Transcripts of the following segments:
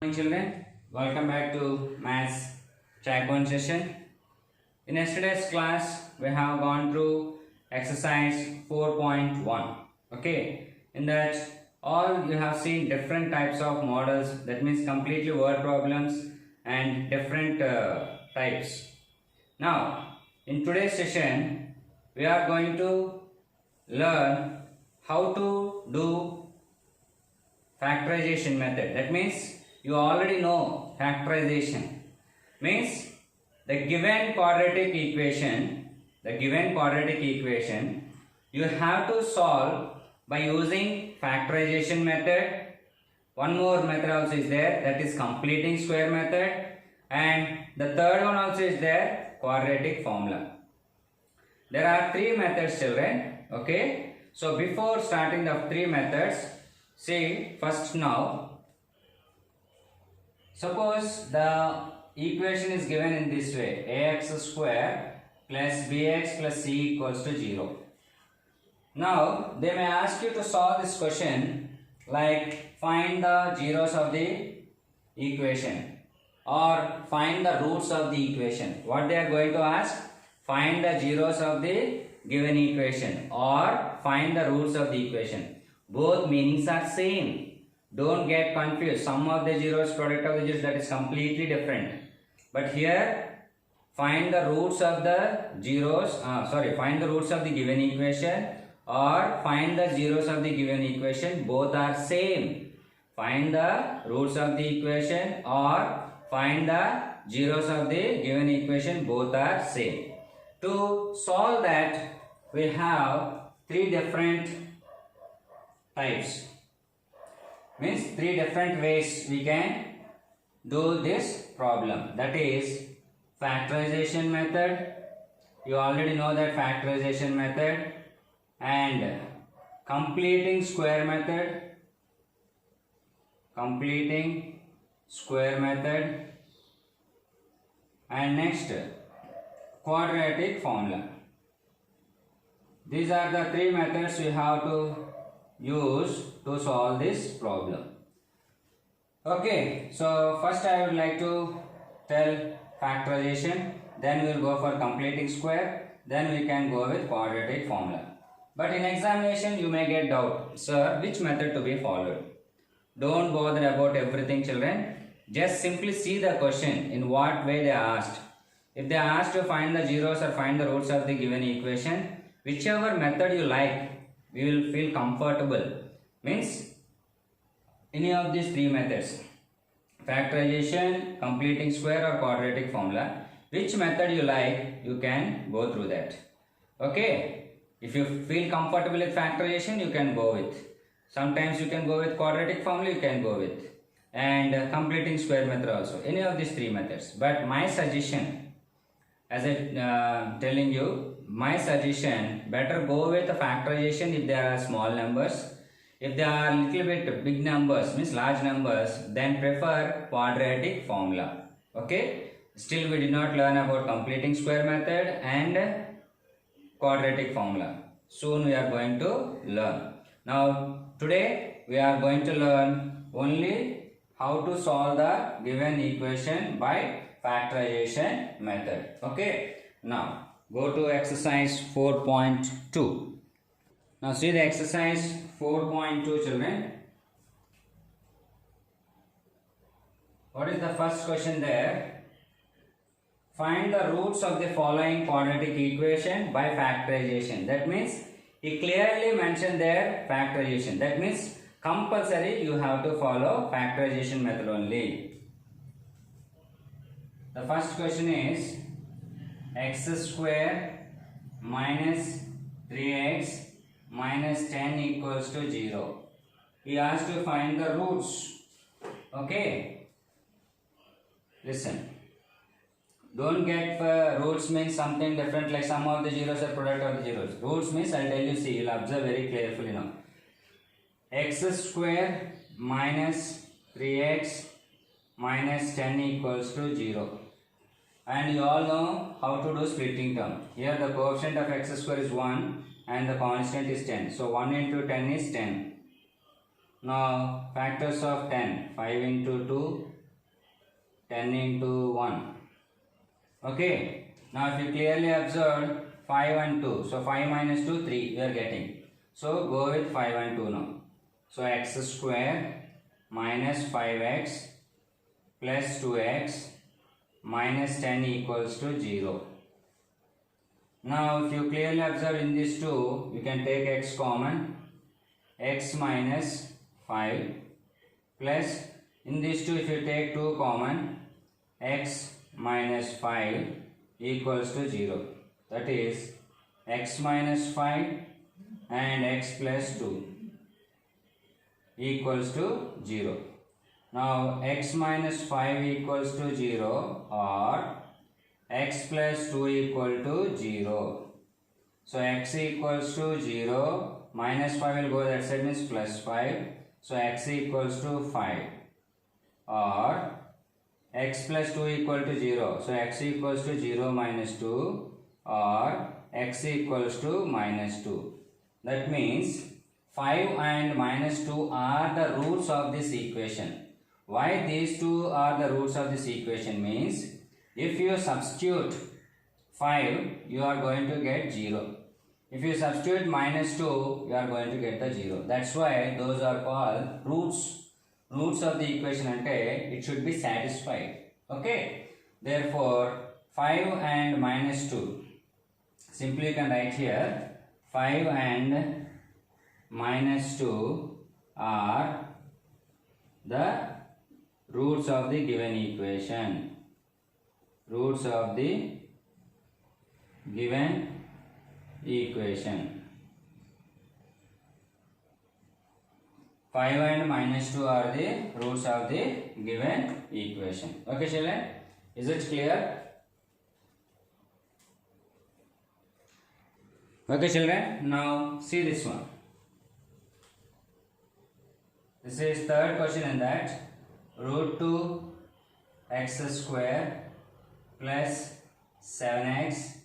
Morning children, welcome back to maths checkpoint session. In yesterday's class we have gone through exercise 4.1. Okay, in that all you have seen different types of models, that means completely word problems and different types. Now in today's session we are going to learn how to do factorization method. That means you already know factorization means the given quadratic equation you have to solve by using factorization method. One more method also is there, that is completing square method, and the third one also is there, quadratic formula. There are three methods, children. Okay, so before starting the three methods, see first now. Suppose the equation is given in this way, ax square plus bx plus c equals to 0. Now they may ask you to solve this question like find the zeros of the equation or find the roots of the equation. What they are going to ask? Find the zeros of the given equation or find the roots of the equation. Both meanings are same. Don't get confused. Sum of the zeros, product of the zeros, that is completely different. But here, find the roots of the zeros, find the roots of the given equation or find the zeros of the given equation. Both are same. Find the roots of the equation or find the zeros of the given equation. Both are same. To solve that, we have three different types. Means three different ways we can do this problem. That is factorization method. You already know that factorization method, and completing square method. And next quadratic formula. These are the three methods we have to use to solve this problem. Okay, so first I would like to tell factorization, then we will go for completing square, then we can go with quadratic formula. But in examination you may get doubt, sir, which method to be followed? Don't bother about everything, children. Just simply see the question in what way they are asked. If they are asked to find the zeros or find the roots of the given equation, whichever method you like, we will feel comfortable. Means any of these three methods, factorization, completing square or quadratic formula, which method you like, you can go through that. Okay, if you feel comfortable with factorization, you can go with. Sometimes you can go with quadratic formula, you can go with, and completing square method also, any of these three methods. But my suggestion, as I telling you, my suggestion, better go with the factorization if there are small numbers. If they are little bit big numbers, means large numbers, then prefer quadratic formula. Okay, still we did not learn about completing square method and quadratic formula. Soon we are going to learn. Now today we are going to learn only how to solve the given equation by factorization method. Okay, now go to exercise 4.2. Now see the exercise 4.2, children. What is the first question there? Find the roots of the following quadratic equation by factorization. That means he clearly mentioned there factorization. That means compulsory you have to follow factorization method only. The first question is x square minus 3x minus 10 equals to 0. He asked to find the roots. Okay, listen, don't get roots means something different like sum of the zeros or product of the zeros. Roots means I'll tell you, see, you'll observe very carefully now. X square minus 3x minus 10 equals to 0. And you all know how to do splitting term. Here the coefficient of x square is 1 and the constant is 10. So 1 into 10 is 10. Now factors of 10, 5 into 2, 10 into 1. Okay. Now if you clearly observe 5 and 2, so 5 minus 2, 3 we are getting. So go with 5 and 2 now. So x square minus 5x plus 2x minus 10 equals to 0. Now if you clearly observe in these two, you can take x common, x minus 5 plus in these two if you take 2 common, x minus 5 equals to 0. That is x minus 5 and x plus 2 equals to 0. Now x minus 5 equals to 0 or x plus 2 equal to 0. So x equals to 0, minus 5 will go that side, means plus 5. So x equals to 5 or x plus 2 equal to 0. So x equals to 0 minus 2 or x equals to minus 2. That means 5 and minus 2 are the roots of this equation. Why these two are the roots of this equation means, if you substitute 5, you are going to get 0. If you substitute minus 2, you are going to get the 0. That's why those are called roots. Roots of the equation ante it should be satisfied. Okay. Therefore, 5 and minus 2. Simply you can write here 5 and minus 2 are the roots of the given equation. Roots of the given equation. 5 and minus 2 are the roots of the given equation. Okay, children? Is it clear? Okay, children? Now see this one. This is third question in that. Root 2 x square plus 7x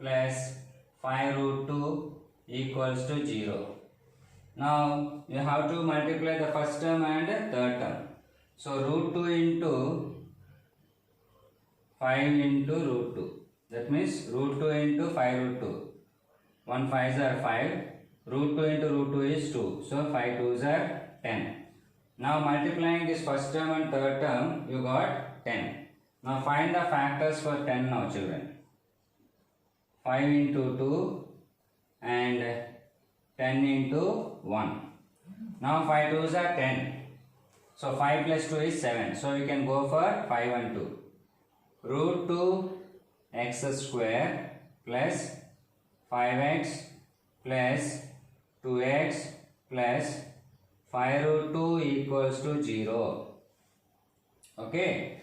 plus 5 root 2 equals to 0. Now you have to multiply the first term and third term. So root 2 into 5 into root 2. That means root 2 into 5 root 2. 1 5s are 5. Root 2 into root 2 is 2. So 5 2s are 10. Now multiplying this first term and third term, you got 10. Now find the factors for 10 now, children. 5 into 2 and 10 into 1. Now 5 2s are 10. So 5 plus 2 is 7. So you can go for 5 and 2. Root 2 x square plus 5x plus 2x plus 5 root 2 equals to 0. Okay.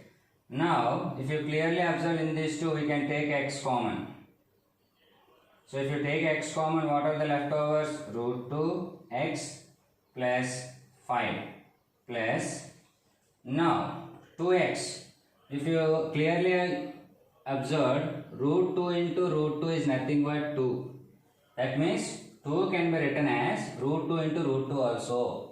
Now, if you clearly observe in these two, we can take x common. So, if you take x common, what are the leftovers? Root 2 x plus 5 plus, now 2x. If you clearly observe, root 2 into root 2 is nothing but 2. That means 2 can be written as root 2 into root 2 also.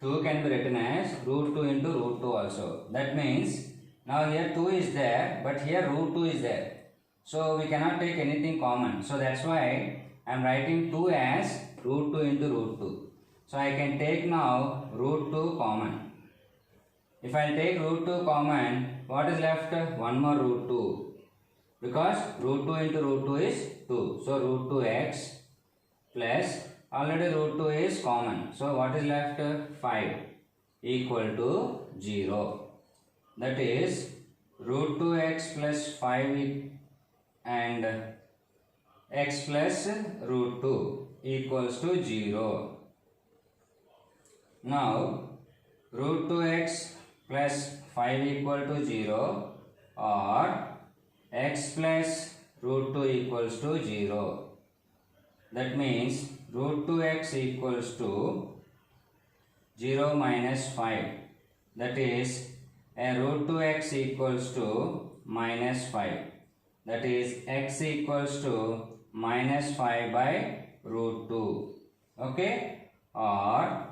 2 can be written as root 2 into root 2 also. That means now here 2 is there, but here root 2 is there. So we cannot take anything common. So that's why I am writing 2 as root 2 into root 2. So I can take now root 2 common. If I take root 2 common, what is left? 1 more root 2. Because root 2 into root 2 is 2. So root 2x plus, already root 2 is common. So what is left? 5 equal to 0. That is root 2x plus 5 and x plus root 2 equals to 0. Now root 2x plus 5 equal to 0 or x plus root 2 equals to 0. That means root 2x equals to 0 minus 5. That is root 2x equals to minus 5. That is x equals to minus 5 by root 2. Okay. Or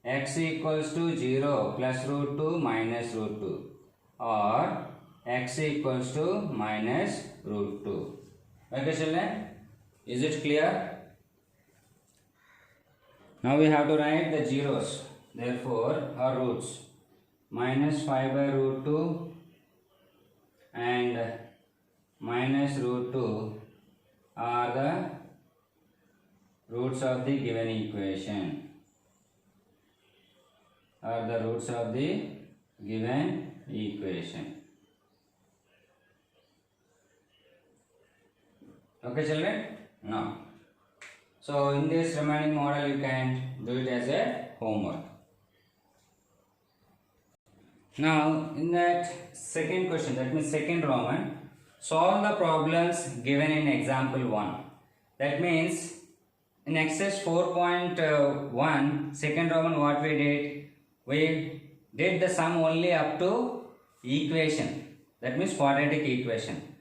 x equals to 0 plus root 2 minus root 2 or x equals to minus root 2. Okay children, is it clear? Now we have to write the zeros, therefore our roots. Minus 5 by root 2 and minus root 2 are the roots of the given equation. Are the roots of the given equation. Okay children? Now, so in this remaining model you can do it as a homework. Now in that second question, that means second Roman, solve the problems given in example 1. That means in exercise 4.1 second Roman, what we did? We did the sum only up to equation, that means quadratic equation.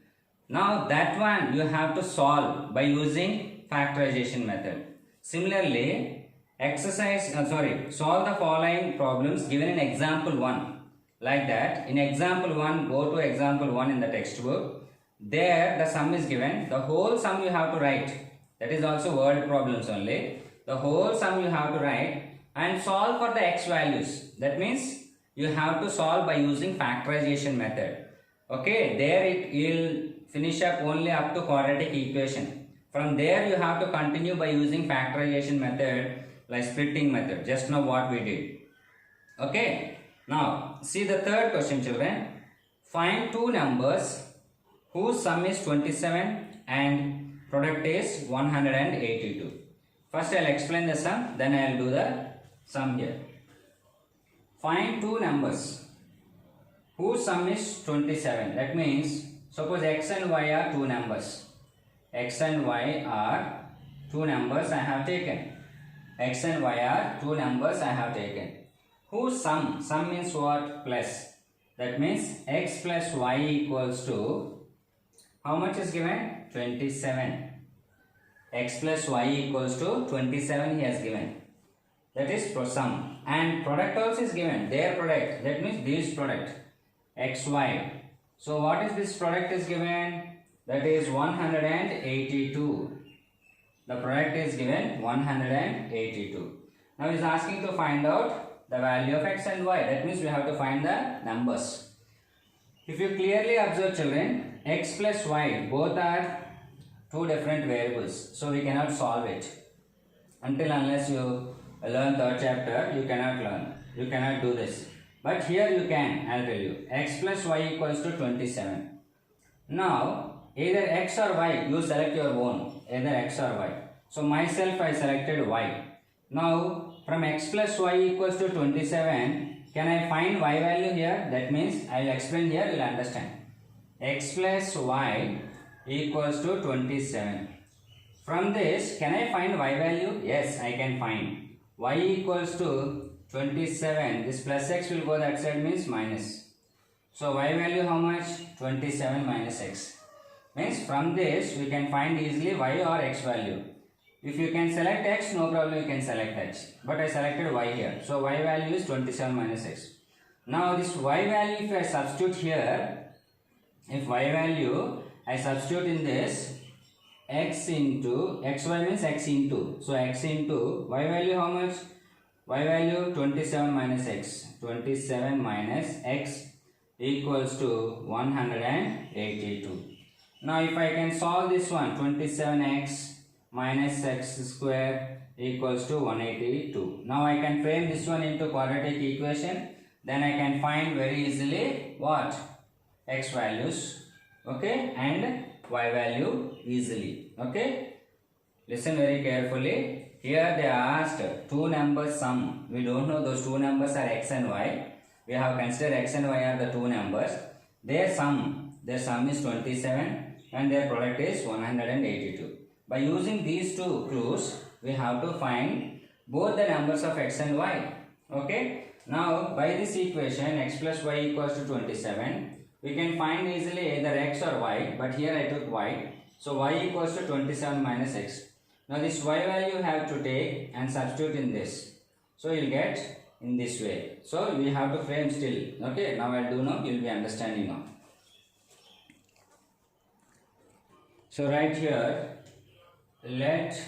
Now that one you have to solve by using factorization method. Similarly, solve the following problems given in example 1. Like that, in example 1, go to example 1 in the textbook. There the sum is given. The whole sum you have to write. That is also word problems only. The whole sum you have to write and solve for the x values. That means you have to solve by using factorization method. Okay, there it will finish up only up to quadratic equation. From there you have to continue by using factorization method like splitting method. Just now what we did. Okay. Now, see the third question children. Find two numbers whose sum is 27 and product is 182. First I will explain the sum, then I will do the sum here. Find two numbers whose sum is 27. That means, suppose x and y are two numbers. X and y are two numbers I have taken. X and y are two numbers I have taken. Whose sum means what? Plus. That means x plus y equals to, how much is given? 27. X plus y equals to 27 he has given. That is for sum. And product also is given. Their product. That means this product. X, y. So what is this product is given? That is 182. The product is given 182. Now he is asking to find out the value of x and y. That means we have to find the numbers. If you clearly observe children, x plus y both are two different variables. So we cannot solve it. Unless you learn third chapter, you cannot learn. You cannot do this. But here you can, I will tell you. X plus y equals to 27. Now, either x or y, you select your own. Either x or y. So myself I selected y. Now, from x plus y equals to 27, can I find y value here? That means I will explain here, you will understand. X plus y equals to 27. From this, can I find y value? Yes, I can find. Y equals to 27. This plus x will go that side, means minus. So y value how much? 27 minus x. Means from this we can find easily y or x value. If you can select x, no problem, you can select x. But I selected y here. So y value is 27 minus x. Now this y value, if I substitute here, if y value I substitute in this, x into, xy means x into. So x into, y value how much? Y value 27 minus x. 27 minus x equals to 182. Now if I can solve this one, 27x minus x square equals to 182. Now I can frame this one into quadratic equation. Then I can find very easily what? X values. Okay. And y value easily. Okay. Listen very carefully. Here they asked two numbers sum. We don't know those two numbers are x and y. We have considered x and y are the two numbers. Their sum is 27 and their product is 182. By using these two clues, we have to find both the numbers of x and y. Okay. Now, by this equation, x plus y equals to 27, we can find easily either x or y. But here I took y. So, y equals to 27 minus x. Now, this y value you have to take and substitute in this. So you'll get in this way. So we have to frame still. Okay, now I'll do now, you'll be understanding now. So right here, let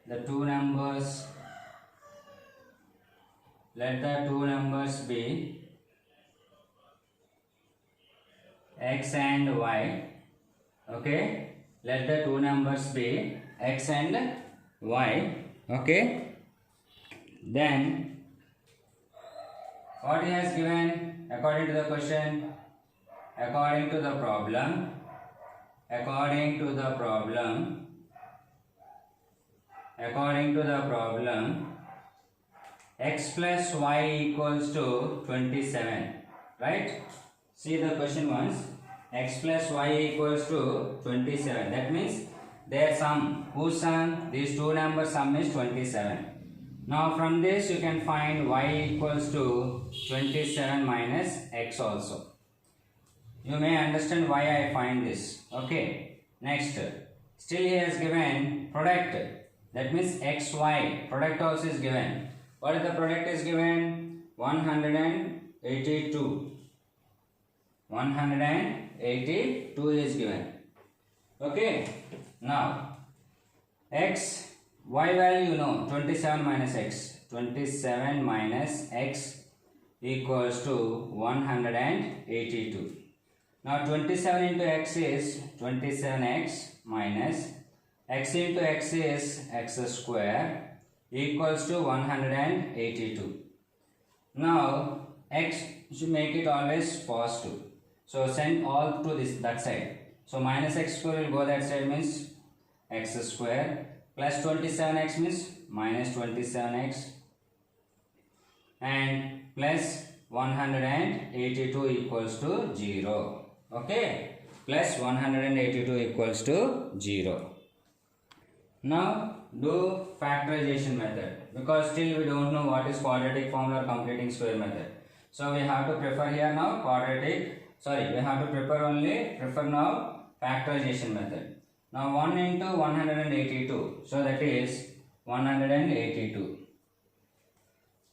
the two numbers be x and y. Okay, let the two numbers be x and y. Okay, then what he has given according to the question, according to the problem, x plus y equals to 27, right? See the question once. X plus y equals to 27. That means their sum, whose sum? These two numbers sum is 27. Now from this you can find y equals to 27 minus x also. You may understand why I find this. Okay. Next, still he has given product. That means xy. Product also is given. What is the product is given? 182. 182 is given. Okay. Now, x, y value you know, 27 minus x. 27 minus x equals to 182. Now 27 into x is 27x minus x into x is x square equals to 182. Now x should make it always positive. So send all to that side. So minus x square will go that side, means x square, plus 27x means minus 27x, and plus 182 equals to 0. Okay, plus 182 equals to 0. Now do factorization method, because still we don't know what is quadratic formula or completing square method. So we have to prefer here now we have to prefer now factorization method. Now 1 into 182, so that is 182.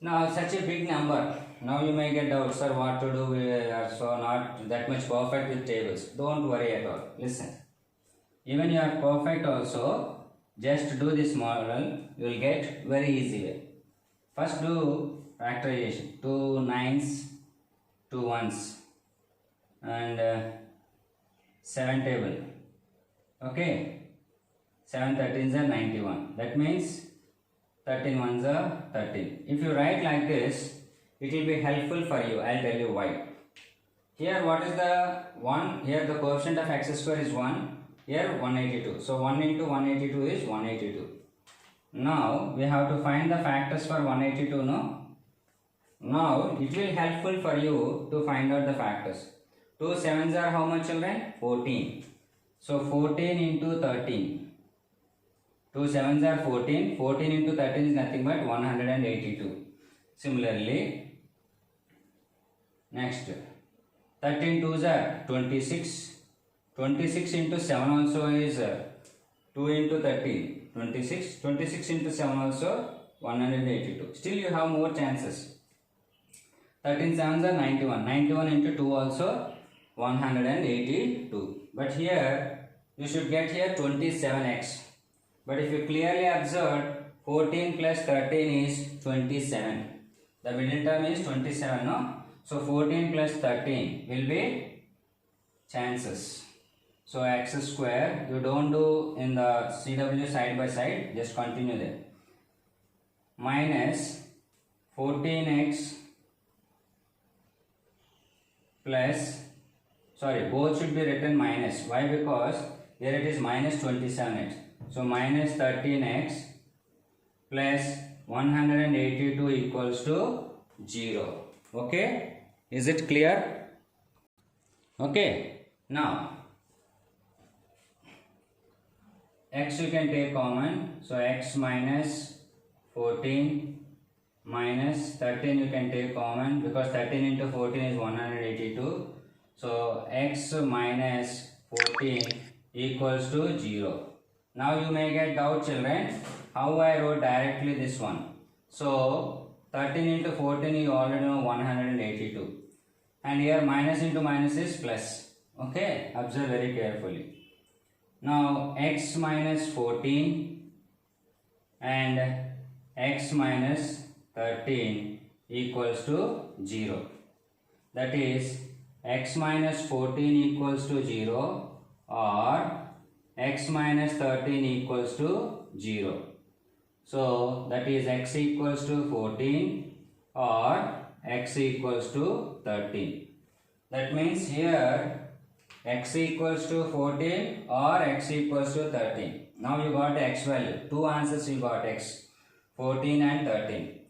Now such a big number. Now you may get doubt, sir, what to do? We are so not that much perfect with tables. Don't worry at all. Listen. Even you are perfect also, just do this model, you will get very easy way. First do factorization. 2 9s, 2 1s, and 7 table. Okay. 7 13s are 91. That means 13 1s are 13. If you write like this, it will be helpful for you. I'll tell you why. Here what is the 1? Here the coefficient of x square is 1. Here 182. So 1 into 182 is 182. Now we have to find the factors for 182, no? Now it will helpful for you to find out the factors. 2 7s are how much, children? 14. So 14 into 13. 2 7s are 14. 14 into 13 is nothing but 182. Similarly, next 13 2s are 26. 26 into 7 also is 2 into 13. 26. 26 into 7 also 182. Still you have more chances. 13 7s are 91. 91 into 2 also 182. But here you should get here 27x. But if you clearly observe, 14 plus 13 is 27. The middle term is 27, no? So 14 plus 13 will be chances. So x square, you don't do in the CW side by side, just continue there. Minus 14x plus, sorry, both should be written minus. Why? Because here it is minus 27x. So minus 13x plus 182 equals to 0. Okay? Is it clear? Okay. Now, x you can take common. So x minus 14 minus 13 you can take common, because 13 into 14 is 182. So x minus 14 equals to 0. Now you may get doubt, children, how I wrote directly this one. So 13 into 14 you already know 182. And here minus into minus is plus. Okay, observe very carefully. Now x minus 14 and x minus 13 equals to 0. That is x minus 14 equals to 0 or x minus 13 equals to 0. So that is x equals to 14 or x equals to 13. That means here x equals to 14 or x equals to 13. Now you got the x value. Two answers you got, x, 14 and 13.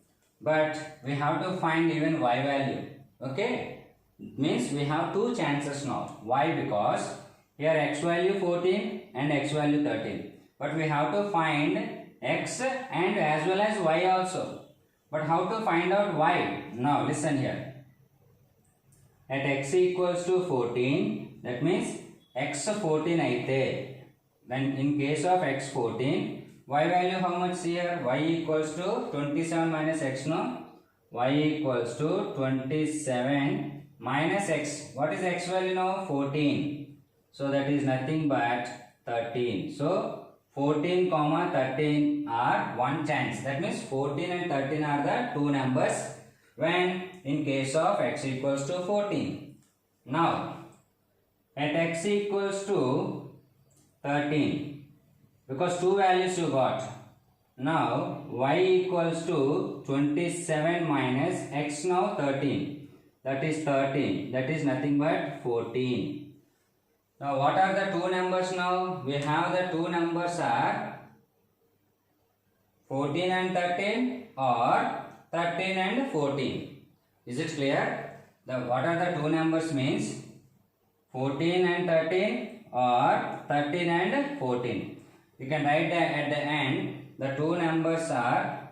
But we have to find even y value. Okay? Means we have two chances now. Why? Because here x value 14 and x value 13. But we have to find x and as well as y also. But how to find out y? Now listen here. At x equals to 14, that means x 14 aithe. Then in case of x 14, y value how much here? Y equals to 27 minus x, no? Y equals to 27 minus x. What is x value now? 14. So that is nothing but 13. So 14 comma 13 are one chance. That means 14 and 13 are the two numbers when in case of x equals to 14. Now at x equals to 13, because two values you got. Now y equals to 27 minus x, now 13. That is 13. That is nothing but 14. Now what are the two numbers now? We have the two numbers are 14 and 13 or 13 and 14. Is it clear? What are the two numbers means 14 and 13 or 13 and 14. You can write that at the end the two numbers are,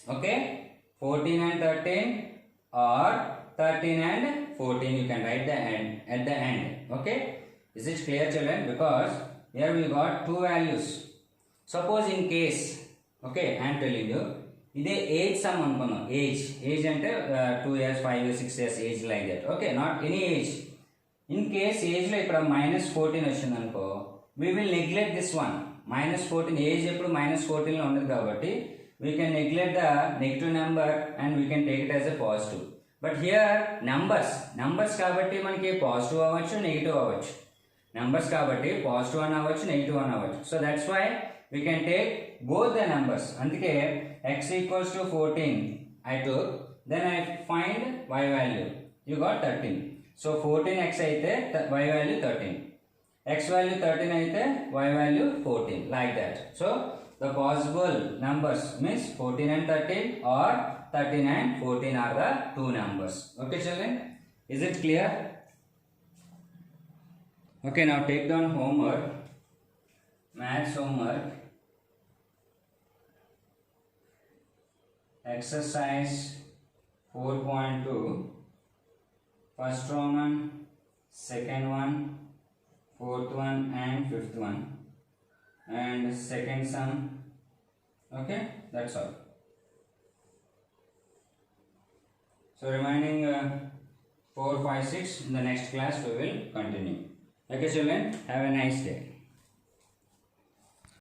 okay, 14 and 13 or 13 and 14. You can write the end at the end. Okay. Is it clear, children? Because here we got two values. Suppose in case, okay, I am telling you, ఇదే age some అనుకున్నాం. Age అంటే 2 years 5 years 6 years age like that. Okay, not any age. In case ఏజ్లో ఇక్కడ -14 వచ్చింది అనుకో, we will neglect this one. -14 age ఎప్పుడు -14లో ఉండదు కాబట్టి we can neglect the negative number and we can take it as a positive. But here numbers కాబట్టి మనకి positive అవ్వచ్చు, నెగిటివ్ అవ్వచ్చు. Numbers kabatti positive one avachchu, negative one avachchu. So that's why we can take both the numbers. Andike x equals to 14 I took, then I find y value. You got 13. So 14x aithe y value 13. X value 13 aithe y value 14, like that. So the possible numbers means 14 and 13 or 13 and 14 are the two numbers. Okay children, is it clear? Okay, now take down homework, maths homework, exercise 4.2, first Roman, second one, fourth one and fifth one, and second sum. Okay, that's all. So remaining 4, 5, 6 in the next class we will continue. Okay children, have a nice day.